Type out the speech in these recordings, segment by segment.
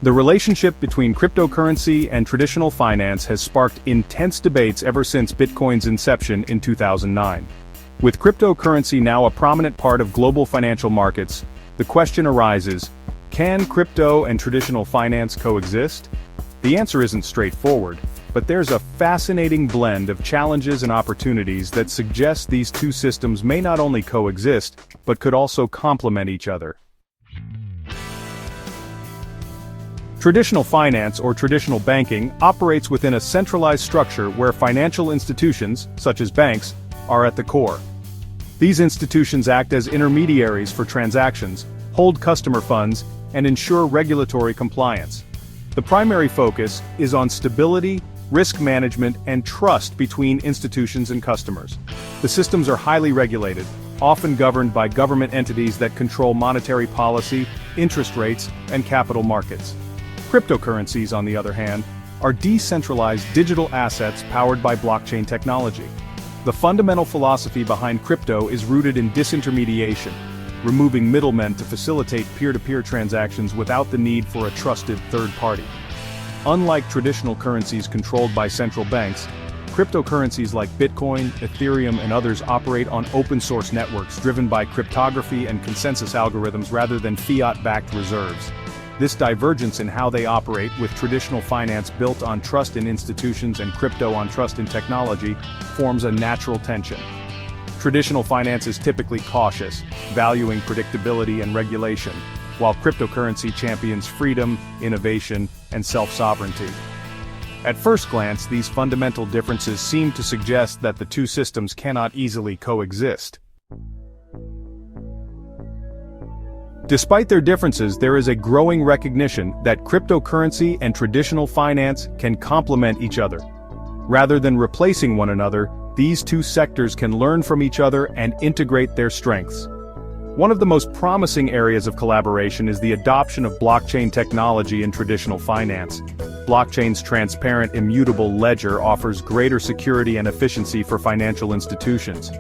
The relationship between cryptocurrency and traditional finance has sparked intense debates ever since Bitcoin's inception in 2009. With cryptocurrency now a prominent part of global financial markets, the question arises, can crypto and traditional finance coexist? The answer isn't straightforward, but there's a fascinating blend of challenges and opportunities that suggest these two systems may not only coexist, but could also complement each other. Traditional finance or traditional banking operates within a centralized structure where financial institutions, such as banks, are at the core. These institutions act as intermediaries for transactions, hold customer funds, and ensure regulatory compliance. The primary focus is on stability, risk management, and trust between institutions and customers. The systems are highly regulated, often governed by government entities that control monetary policy, interest rates, and capital markets. Cryptocurrencies, on the other hand, are decentralized digital assets powered by blockchain technology. The fundamental philosophy behind crypto is rooted in disintermediation, removing middlemen to facilitate peer-to-peer transactions without the need for a trusted third party. Unlike traditional currencies controlled by central banks, cryptocurrencies like Bitcoin, Ethereum, and others operate on open-source networks driven by cryptography and consensus algorithms rather than fiat-backed reserves. This divergence in how they operate, with traditional finance built on trust in institutions and crypto on trust in technology, forms a natural tension. Traditional finance is typically cautious, valuing predictability and regulation, while cryptocurrency champions freedom, innovation, and self-sovereignty. At first glance, these fundamental differences seem to suggest that the two systems cannot easily coexist. Despite their differences, there is a growing recognition that cryptocurrency and traditional finance can complement each other. Rather than replacing one another, these two sectors can learn from each other and integrate their strengths. One of the most promising areas of collaboration is the adoption of blockchain technology in traditional finance. Blockchain's transparent, immutable ledger offers greater security and efficiency for financial institutions.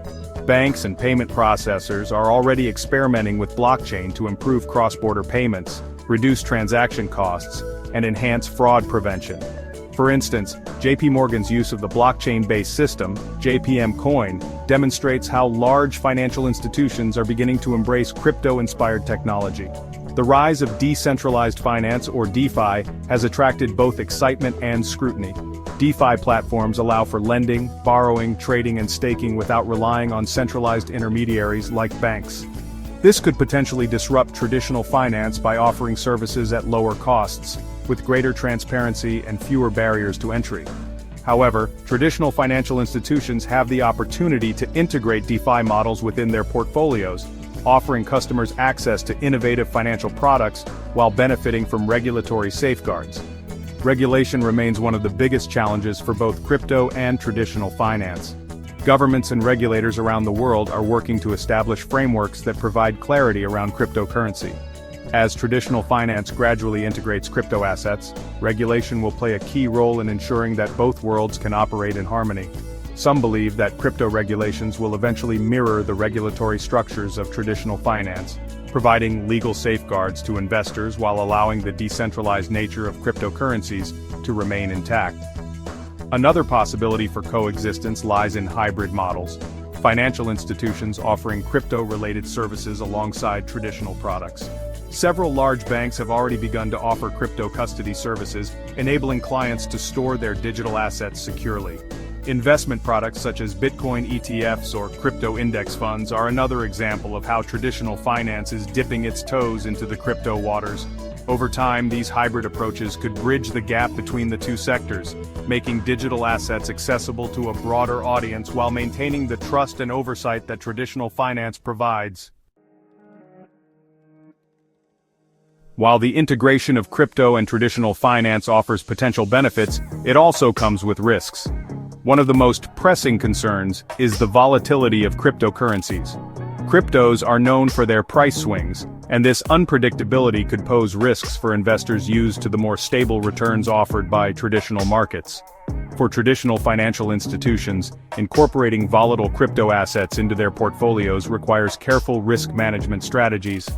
Banks and payment processors are already experimenting with blockchain to improve cross-border payments, reduce transaction costs, and enhance fraud prevention. For instance, JP Morgan's use of the blockchain-based system, JPM Coin, demonstrates how large financial institutions are beginning to embrace crypto-inspired technology. The rise of decentralized finance, or DeFi, has attracted both excitement and scrutiny. DeFi platforms allow for lending, borrowing, trading, and staking without relying on centralized intermediaries like banks. This could potentially disrupt traditional finance by offering services at lower costs, with greater transparency and fewer barriers to entry. However, traditional financial institutions have the opportunity to integrate DeFi models within their portfolios, offering customers access to innovative financial products while benefiting from regulatory safeguards. Regulation remains one of the biggest challenges for both crypto and traditional finance. Governments and regulators around the world are working to establish frameworks that provide clarity around cryptocurrency. As traditional finance gradually integrates crypto assets, regulation will play a key role in ensuring that both worlds can operate in harmony. Some believe that crypto regulations will eventually mirror the regulatory structures of traditional finance, providing legal safeguards to investors while allowing the decentralized nature of cryptocurrencies to remain intact. Another possibility for coexistence lies in hybrid models, financial institutions offering crypto-related services alongside traditional products. Several large banks have already begun to offer crypto custody services, enabling clients to store their digital assets securely. Investment products such as Bitcoin ETFs or crypto index funds are another example of how traditional finance is dipping its toes into the crypto waters. Over time, these hybrid approaches could bridge the gap between the two sectors, making digital assets accessible to a broader audience while maintaining the trust and oversight that traditional finance provides. While the integration of crypto and traditional finance offers potential benefits, it also comes with risks. One of the most pressing concerns is the volatility of cryptocurrencies. Cryptos are known for their price swings, and this unpredictability could pose risks for investors used to the more stable returns offered by traditional markets. For traditional financial institutions, incorporating volatile crypto assets into their portfolios requires careful risk management strategies.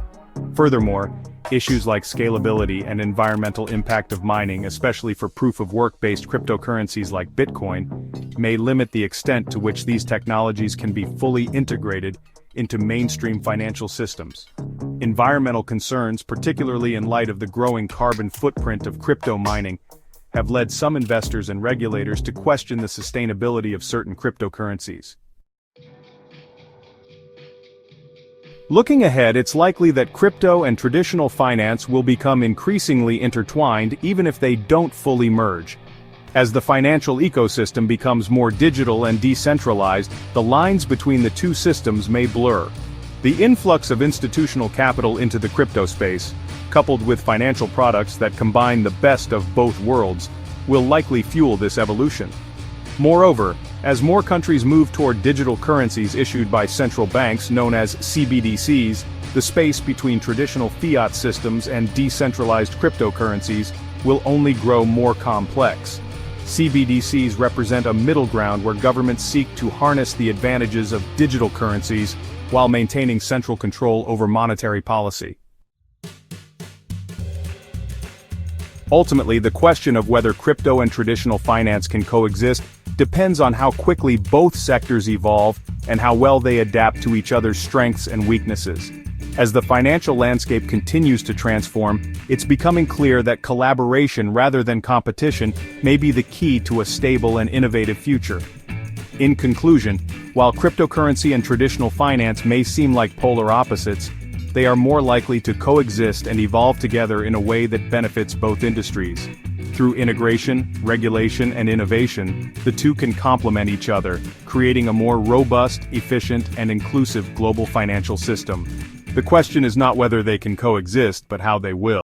Furthermore, Issues like scalability and environmental impact of mining, especially for proof-of-work-based cryptocurrencies like Bitcoin, may limit the extent to which these technologies can be fully integrated into mainstream financial systems. Environmental concerns, particularly in light of the growing carbon footprint of crypto mining, have led some investors and regulators to question the sustainability of certain cryptocurrencies. Looking ahead, it's likely that crypto and traditional finance will become increasingly intertwined even if they don't fully merge. As the financial ecosystem becomes more digital and decentralized, the lines between the two systems may blur. The influx of institutional capital into the crypto space, coupled with financial products that combine the best of both worlds, will likely fuel this evolution. Moreover, as more countries move toward digital currencies issued by central banks known as CBDCs, the space between traditional fiat systems and decentralized cryptocurrencies will only grow more complex. CBDCs represent a middle ground where governments seek to harness the advantages of digital currencies while maintaining central control over monetary policy. Ultimately, the question of whether crypto and traditional finance can coexist depends on how quickly both sectors evolve and how well they adapt to each other's strengths and weaknesses. As the financial landscape continues to transform, it's becoming clear that collaboration rather than competition may be the key to a stable and innovative future. In conclusion, while cryptocurrency and traditional finance may seem like polar opposites, they are more likely to coexist and evolve together in a way that benefits both industries. Through integration, regulation, and innovation, the two can complement each other, creating a more robust, efficient, and inclusive global financial system. The question is not whether they can coexist, but how they will.